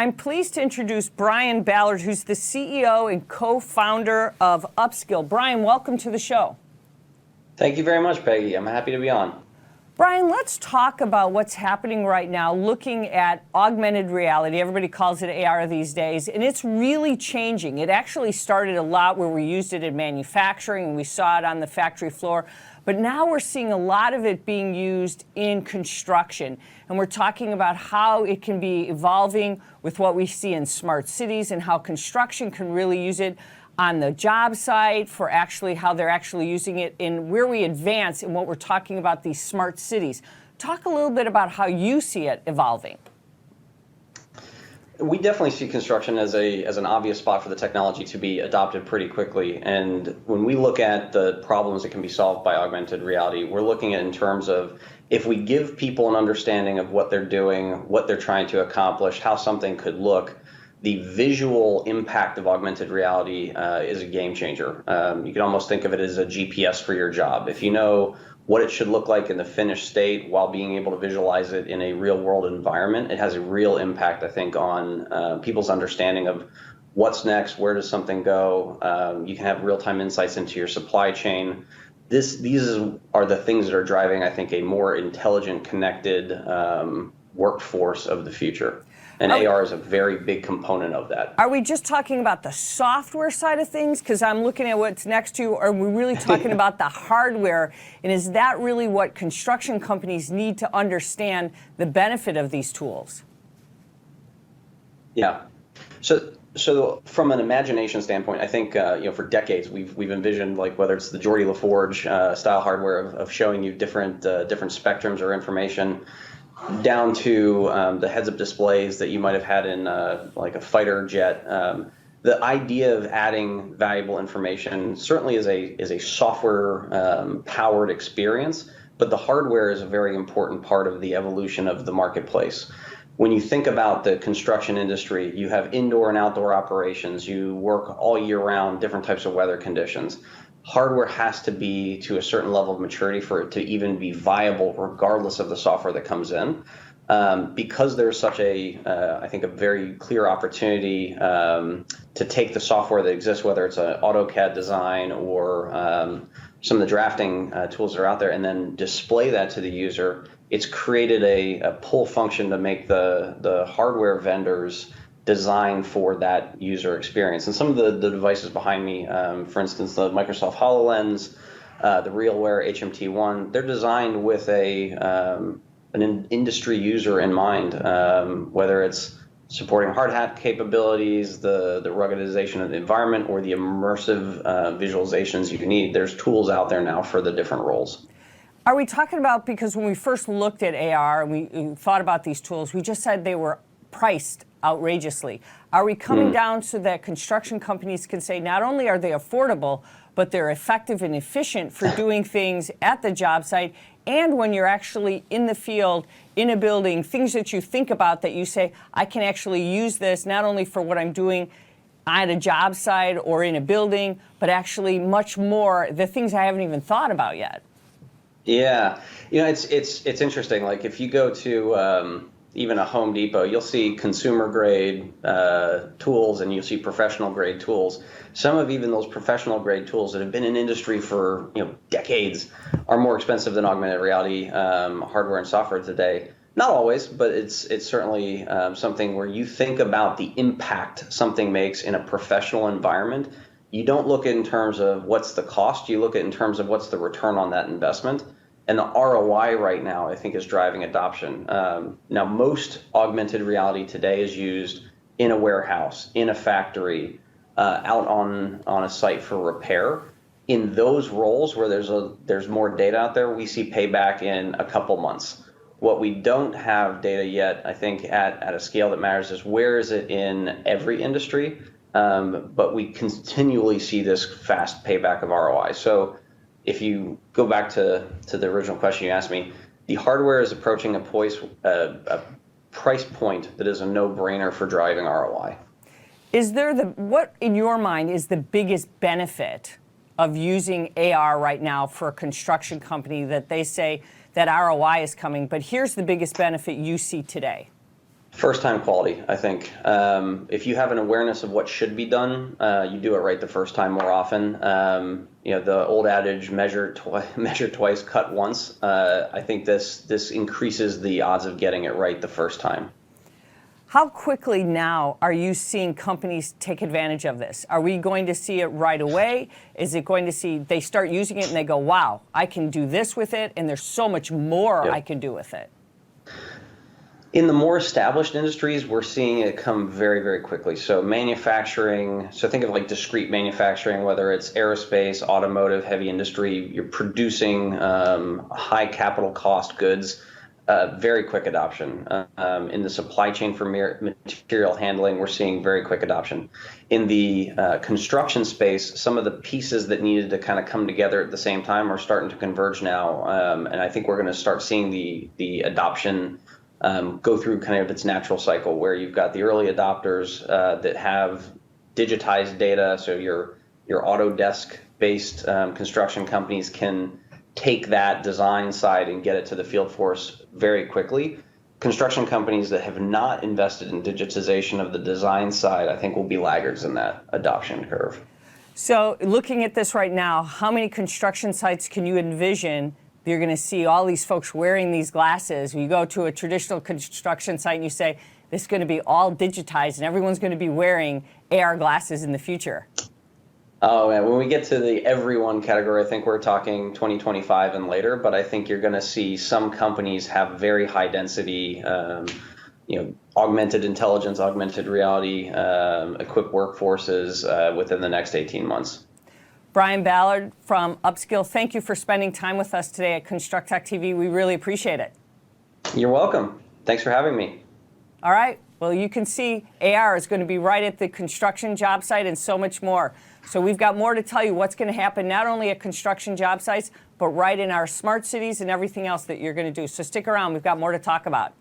I'm pleased to introduce Brian Ballard, who's the CEO and co-founder of Upskill. Brian, welcome to the show. Thank you very much, Peggy. I'm happy to be on. Brian, let's talk about what's happening right now looking at augmented reality. Everybody calls it AR these days, and it's really changing. It actually started a lot where we used it in manufacturing, and we saw it on the factory floor. But now we're seeing a lot of it being used in construction. And we're talking about how it can be evolving with what we see in smart cities and how construction can really use it on the job site for actually how they're actually using it in where we advance in what we're talking about these smart cities. Talk a little bit about how you see it evolving. We definitely see construction as an obvious spot for the technology to be adopted pretty quickly. And when we look at the problems that can be solved by augmented reality, we're looking at in terms of if we give people an understanding of what they're doing, what they're trying to accomplish, how something could look, the visual impact of augmented reality is a game changer. You can almost think of it as a GPS for your job. If you know what it should look like in the finished state while being able to visualize it in a real world environment, it has a real impact, I think, on people's understanding of what's next, where does something go. You can have real-time insights into your supply chain. These are the things that are driving, I think, a more intelligent, connected workforce of the future. And AR is a very big component of that. Are we just talking about the software side of things? Because I'm looking at what's next to you. Are we really talking about the hardware? And is that really what construction companies need to understand the benefit of these tools? Yeah. So from an imagination standpoint, I think for decades we've envisioned, like, whether it's the Geordie LaForge style hardware of showing you different spectrums or information, down to the heads-up displays that you might have had in like a fighter jet. The idea of adding valuable information certainly is a software powered experience, but the hardware is a very important part of the evolution of the marketplace. When you think about the construction industry, you have indoor and outdoor operations. You work all year round, different types of weather conditions. Hardware has to be to a certain level of maturity for it to even be viable, regardless of the software that comes in. Because there's such I think, a very clear opportunity to take the software that exists, whether it's an AutoCAD design or some of the drafting tools that are out there, and then display that to the user. It's created a pull function to make the hardware vendors designed for that user experience. And some of the devices behind me, for instance, the Microsoft HoloLens, the RealWear HMT1, they're designed with an industry user in mind, whether it's supporting hard hat capabilities, the ruggedization of the environment, or the immersive visualizations you need. There's tools out there now for the different roles. Are we talking about, because when we first looked at AR and we thought about these tools, we just said they were priced outrageously. Are we coming down so that construction companies can say not only are they affordable, but they're effective and efficient for doing things at the job site, and when you're actually in the field, in a building, things that you think about that you say, I can actually use this not only for what I'm doing at a job site or in a building, but actually much more, the things I haven't even thought about yet. Yeah, it's interesting. Like, if you go to even a Home Depot, you'll see consumer grade tools and you'll see professional grade tools. Some of even those professional grade tools that have been in industry for decades are more expensive than augmented reality hardware and software today. Not always, but it's certainly something where you think about the impact something makes in a professional environment. You don't look in terms of what's the cost, you look at in terms of what's the return on that investment. And the ROI right now, I think, is driving adoption. Now, most augmented reality today is used in a warehouse, in a factory, out on a site for repair. In those roles where there's more data out there, we see payback in a couple months. What we don't have data yet, I think, at a scale that matters, is where is it in every industry? But we continually see this fast payback of ROI. So if you go back to the original question you asked me, the hardware is approaching a price point that is a no-brainer for driving ROI. Is there what in your mind is the biggest benefit of using AR right now for a construction company that they say that ROI is coming, but here's the biggest benefit you see today? First time quality, I think. If you have an awareness of what should be done, you do it right the first time more often. The old adage, measure twice, cut once. I think this increases the odds of getting it right the first time. How quickly now are you seeing companies take advantage of this? Are we going to see it right away? Is it going to see they start using it and they go, wow, I can do this with it, and there's so much more I can do with it? In the more established industries, we're seeing it come very, very quickly. So manufacturing, so think of like discrete manufacturing, whether it's aerospace, automotive, heavy industry, you're producing high capital cost goods, very quick adoption. In the supply chain for material handling, we're seeing very quick adoption. In the construction space, some of the pieces that needed to kind of come together at the same time are starting to converge now. And I think we're going to start seeing the adoption go through kind of its natural cycle, where you've got the early adopters that have digitized data. So your Autodesk based construction companies can take that design side and get it to the field force very quickly. Construction companies that have not invested in digitization of the design side, I think, will be laggards in that adoption curve. So looking at this right now, how many construction sites can you envision you're going to see all these folks wearing these glasses? You go to a traditional construction site and you say, this is going to be all digitized and everyone's going to be wearing AR glasses in the future. Oh, man. When we get to the everyone category, I think we're talking 2025 and later, but I think you're going to see some companies have very high density, augmented intelligence, augmented reality, equipped workforces within the next 18 months. Brian Ballard from Upskill, thank you for spending time with us today at Construct Tech TV. We really appreciate it. You're welcome. Thanks for having me. All right. Well, you can see AR is going to be right at the construction job site and so much more. So we've got more to tell you what's going to happen not only at construction job sites, but right in our smart cities and everything else that you're going to do. So stick around. We've got more to talk about.